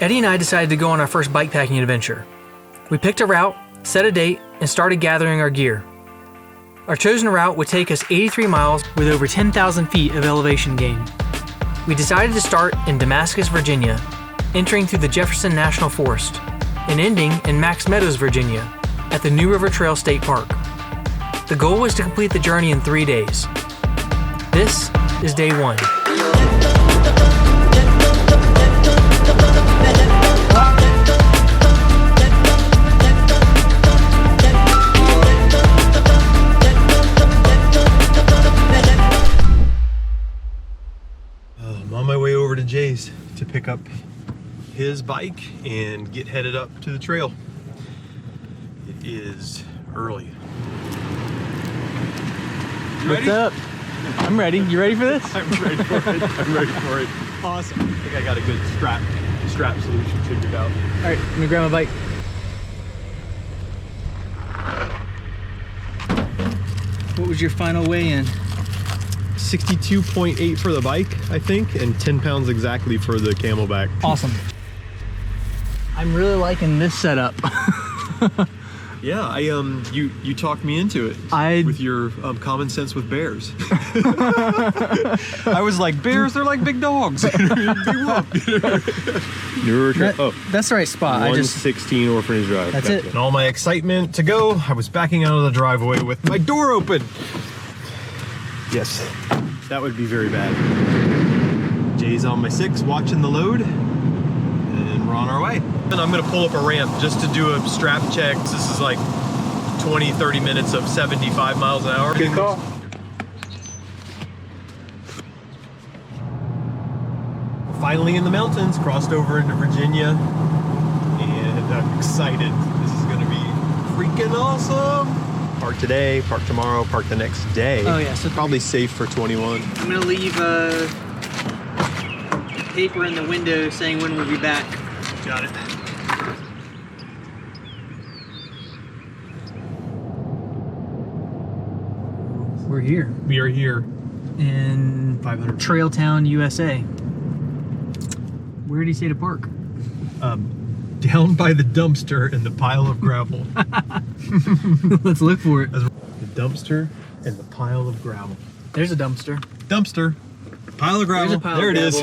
Eddie and I decided to go on our first bikepacking adventure. We picked a route, set a date, and started gathering our gear. Our chosen route would take us 83 miles with over 10,000 feet of elevation gain. We decided to start in Damascus, Virginia, entering through the Jefferson National Forest, and ending in Max Meadows, Virginia, at the New River Trail State Park. The goal was to complete the journey in 3 days. This is day 1. I'm on my way over to Jay's to pick up his bike and get headed up to the trail. It is early. What's up? I'm ready. You ready for this? I'm ready for it. I'm ready for it. Awesome. I think I got a good strap solution figured out. All right, let me grab my bike. What was your final weigh-in? 62.8 for the bike, I think, and 10 pounds exactly for the camelback. Awesome. I'm really liking this setup. Yeah, you talked me into it with your common sense with bears. I was like, bears, they're like big dogs. That's the right spot. 116 Orphanage Drive. That's it. In all my excitement to go, I was backing out of the driveway with my door open. Yes, that would be very bad. Jay's on my 6 watching the load, and we're on our way. And I'm gonna pull up a ramp just to do a strap check. This is like 20-30 minutes of 75 miles an hour. Good call. We're finally in the mountains, crossed over into Virginia, and I'm excited. This is gonna be freaking awesome. Park today, park tomorrow, park the next day. Oh yeah, so probably safe for 21. I'm gonna leave paper in the window saying when we'll be back. Got it. We're here We are here. in 500. Trail Town, USA. Where did he say to park? Down by the dumpster and the pile of gravel. Let's look for it. The dumpster and the pile of gravel. There's a dumpster. Dumpster. Pile of gravel. There's a pile there of it is.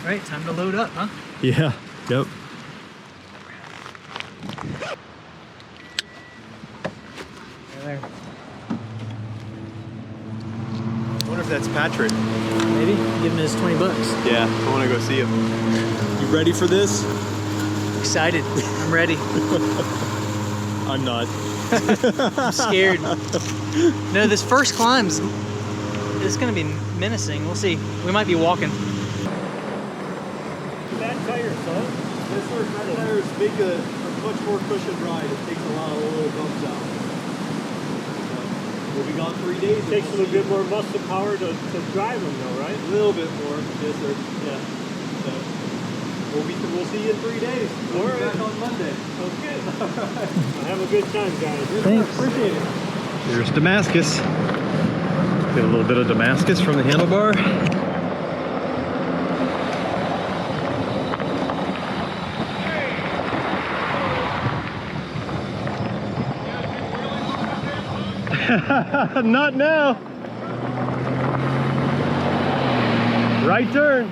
All right, time to load up, huh? Yeah. Yep. There. I wonder if that's Patrick. Maybe give him his 20 bucks. Yeah, I want to go see him. You ready for this? Excited. I'm ready. I'm not. I'm scared. No, this first climb's it's gonna be menacing. We'll see. We might be walking. Fat tire, son. This first fat tires make a much more cushioned ride. It takes a lot of little bumps out. We'll be gone 3 days. It takes a little bit more muscle power to drive them, though, right? A little bit more. Yes, sir. Yeah. So we'll see you in 3 days. We'll All be right. back on Monday. Okay. Well, have a good time, guys. Thanks. Appreciate it. Here's Damascus. Get a little bit of Damascus from the handlebar. Not now. Right turn.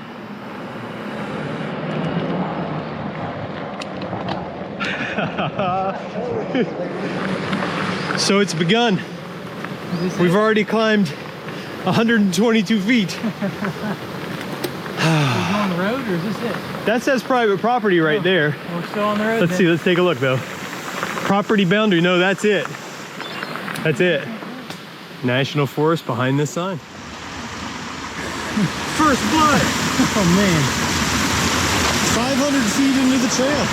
So it's begun. We've already climbed 122 feet. Is it on the road or is this it? That says private property right there. We're still on the road. Let's see, let's take a look though. Property boundary, no, that's it. That's it. National Forest behind this sign. First blood! Oh man. 500 feet into the trail.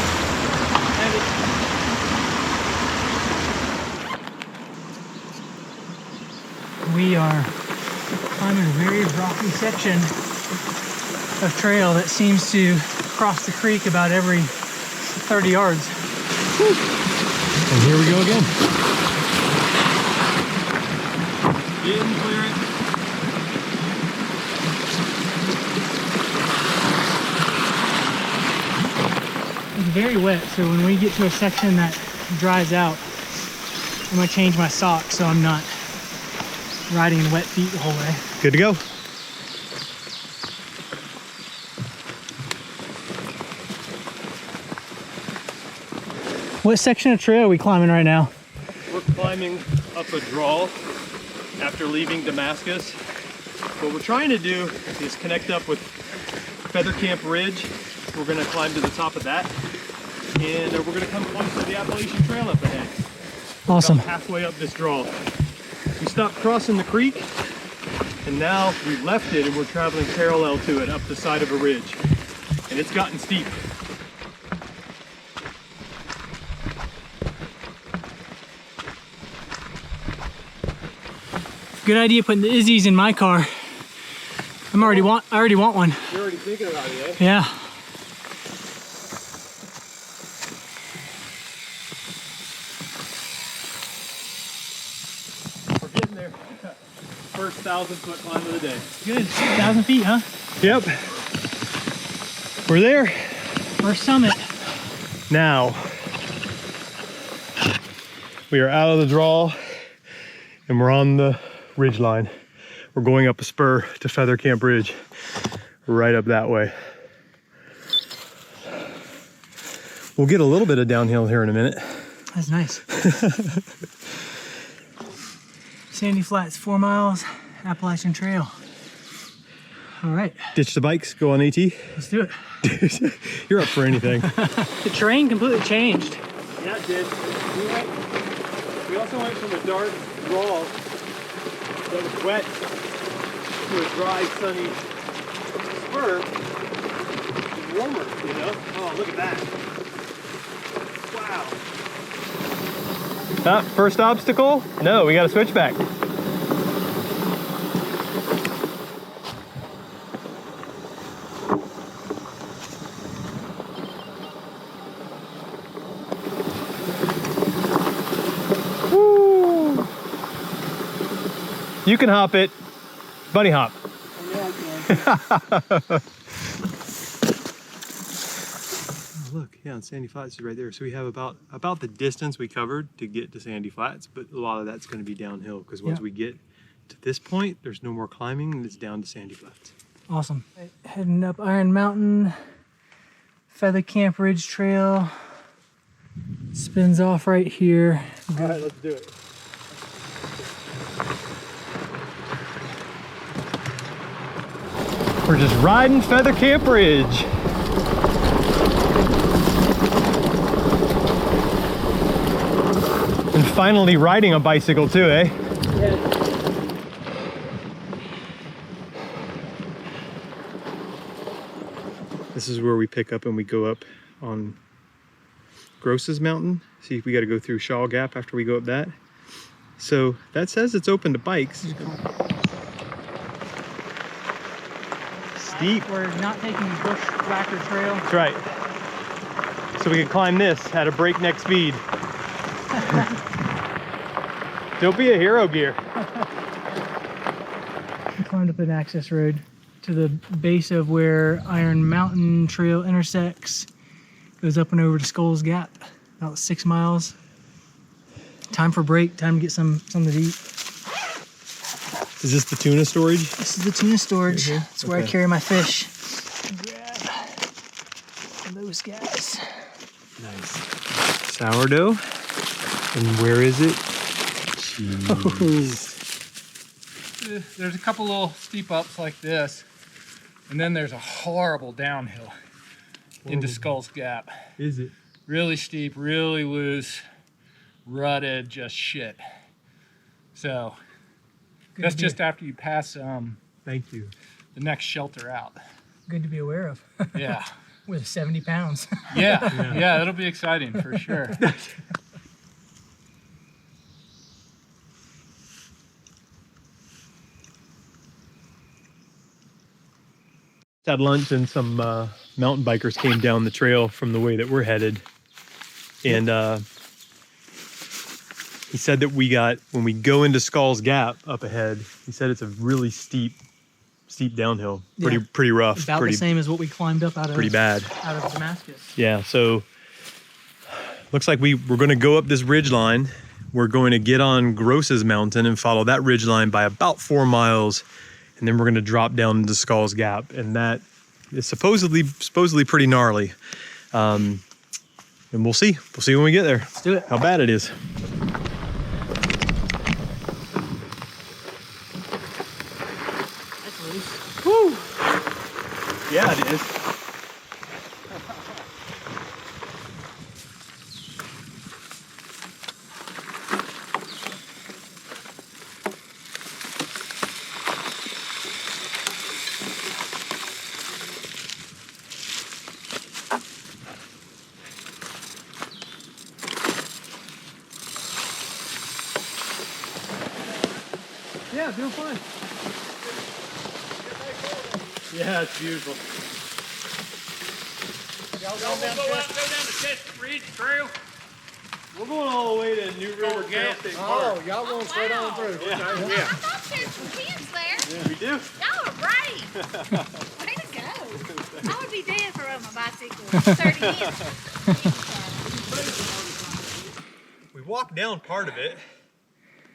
We are climbing a very rocky section of trail that seems to cross the creek about every 30 yards. Whew. And here we go again. Didn't clear it. It's very wet, so when we get to a section that dries out, I'm gonna change my socks so I'm not riding in wet feet the whole way. Good to go. What section of trail are we climbing right now? We're climbing up a draw after leaving Damascus. What we're trying to do is connect up with Feathercamp Ridge. We're gonna climb to the top of that, and we're gonna come close to the Appalachian Trail up ahead. Awesome. About halfway up this draw. We stopped crossing the creek, and now we've left it and we're traveling parallel to it up the side of a ridge. And it's gotten steep. Good idea putting the Izzy's in my car. I already want one. You're already thinking about it, eh? Yeah. We're getting there. First 1,000-foot climb of the day. Good. 1,000 feet, huh? Yep. We're there. First summit. Now, we are out of the draw and we're on the ridge line. We're going up a spur to Feathercamp Ridge, right up that way. We'll get a little bit of downhill here in a minute. That's nice. Sandy Flats, 4 miles, Appalachian Trail. All right. Ditch the bikes, go on AT. Let's do it. You're up for anything. The terrain completely changed. Yeah, it did. We also went from a dark draw that was wet to a dry, sunny spur. It's warmer, you know? Oh, look at that. Wow. First obstacle? No, we got a switchback. You can hop it. Bunny hop. Look, yeah, and Sandy Flats is right there. So we have about the distance we covered to get to Sandy Flats, but a lot of that's going to be downhill because once we get to this point, there's no more climbing and it's down to Sandy Flats. Awesome. Heading up Iron Mountain, Feathercamp Ridge Trail. Spins off right here. All right, let's do it. We're just riding Feathercamp Ridge. And finally riding a bicycle too, eh? Yeah. This is where we pick up and we go up on Gross's Mountain. See, we got to go through Shaw Gap after we go up that. So that says it's open to bikes. Steep. We're not taking the bushwhacker trail. That's right. So we can climb this at a breakneck speed. Don't be a hero gear. We climbed up an access road to the base of where Iron Mountain Trail intersects. Goes up and over to Skulls Gap, about 6 miles. Time for break, time to get something to eat. Is this the tuna storage? This is the tuna storage. Right here? It's where I carry my fish. Grab those guys. Nice. Sourdough. And where is it? Cheese. There's a couple little steep ups like this, and then there's a horrible downhill into Skulls Gap. Is it? Really steep, really loose, rutted, just shit. So that's just after you pass Thank you. the next shelter out. Good to be aware of. Yeah. With 70 pounds. Yeah, it'll be exciting for sure. Had lunch and some mountain bikers came down the trail from the way that we're headed. And He said that when we go into Skull's Gap up ahead, he said it's a really steep downhill. Pretty rough. About the same as what we climbed up out of pretty bad. out of Damascus. Yeah, so looks like we're going to go up this ridge line. We're going to get on Gross's Mountain and follow that ridge line by about 4 miles, and then we're going to drop down into Skull's Gap, and that is supposedly pretty gnarly. And we'll see when we get there. Let's do it. How bad it is. That's loose. Woo! Yeah, it is. Yeah, doing fine. Yeah, it's beautiful. Y'all go down the Chestnut Ridge Trail. We're going all the way to New River Trail State Park. Oh, y'all going straight on through. Yeah. I thought there's some kids there. Yeah, we do. Y'all are brave. Way to go. I would be dead for on my bicycle in 30 minutes. We walked down part of it,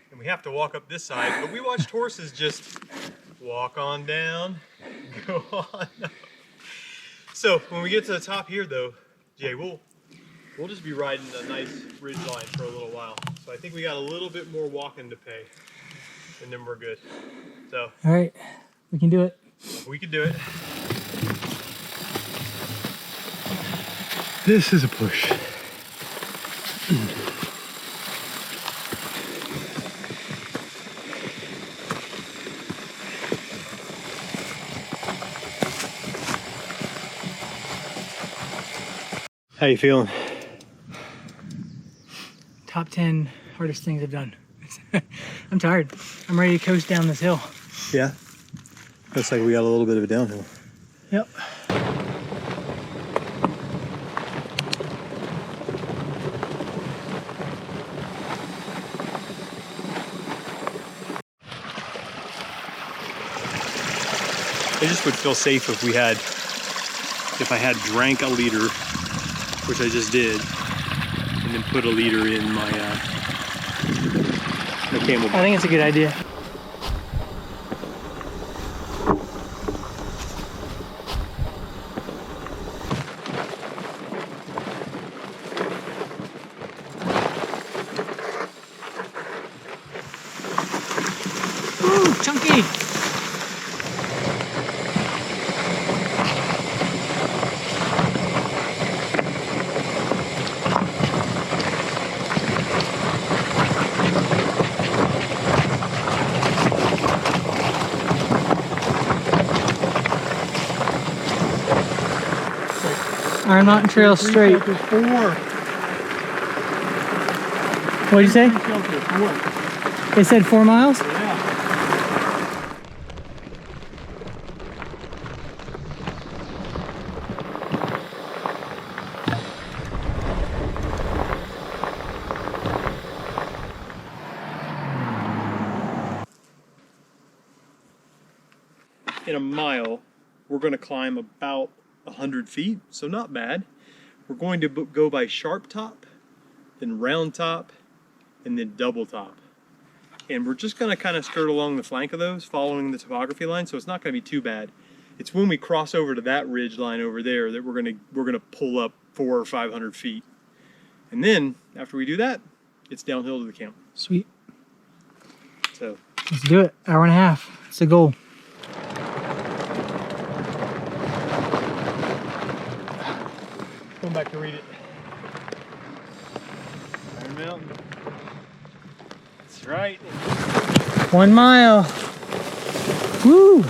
and we have to walk up this side, but we watched horses just walk on down, go on up. So when we get to the top here though, Jay, we'll just be riding a nice ridge line for a little while. So I think we got a little bit more walking to pay, and then we're good. So All right, we can do it. we can do it. This is a push. How you feeling? Top 10 hardest things I've done. I'm tired. I'm ready to coast down this hill. Yeah. Looks like we got a little bit of a downhill. Yep. I just would feel safe if I had drank a liter, which I just did, and then put a liter in my Camelback. I think it's a good idea. Ooh, chunky! Iron Mountain Trail straight. What'd you say? They said 4 miles? In a mile, we're going to climb about 100 feet, so not bad. We're going to go by sharp top, then round top, and then double top. And we're just going to kind of skirt along the flank of those, following the topography line, so it's not going to be too bad. It's when we cross over to that ridge line over there that we're going to pull up 400 or 500 feet. And then, after we do that, it's downhill to the camp. Sweet. So Let's do it. Hour and a half. It's the goal. going back to read it. Iron Mountain. That's right. 1 mile. Woo!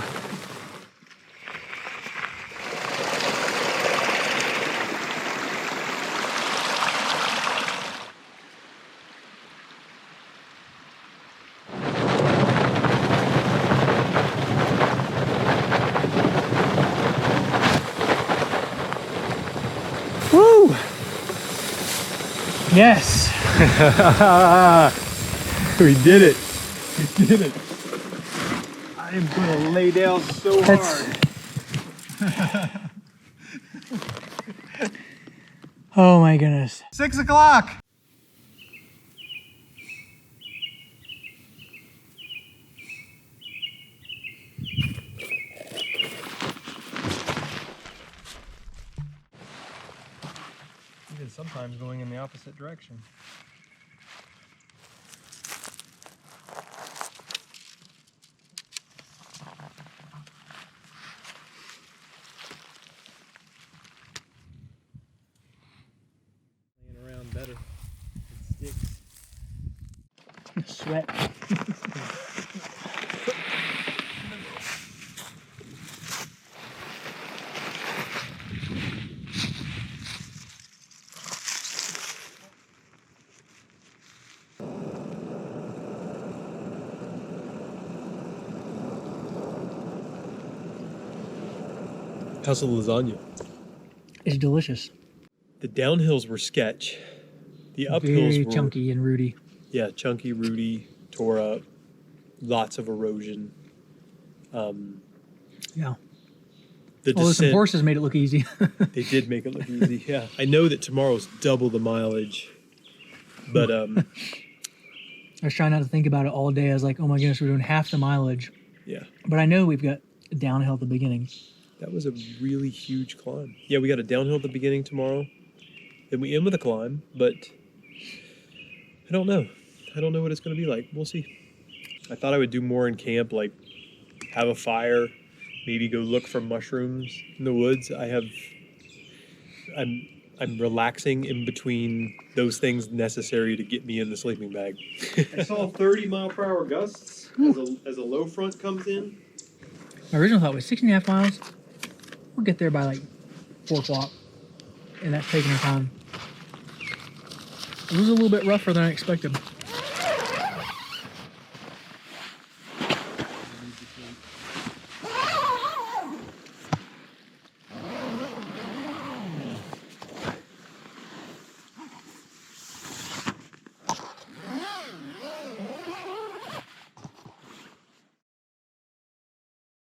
Woo! Yes. We did it. We did it. I am gonna lay down so hard. Oh my goodness. 6 o'clock. Even sometimes going in the opposite direction. Laying around better. It sticks. Sweat. How's the lasagna? It's delicious. The downhills were sketch. The uphills Very were chunky and rooty. Yeah, chunky, rooty, tore up, lots of erosion. Yeah. The Although some descent, horses made it look easy. they did make it look easy. Yeah, I know that tomorrow's double the mileage, but I was trying not to think about it all day. I was like, oh my goodness, we're doing half the mileage. yeah, But I know we've got downhill at the beginning. that was a really huge climb. Yeah, we got a downhill at the beginning tomorrow, then we end with a climb, but I don't know. I don't know what it's going to be like. We'll see. I thought I would do more in camp, like have a fire, maybe go look for mushrooms in the woods. I'm relaxing in between those things necessary to get me in the sleeping bag. I saw 30-mile-per-hour gusts as a low front comes in. My original thought was 16.5 miles. We'll get there by like 4 o'clock. And that's taking our time. It was a little bit rougher than I expected.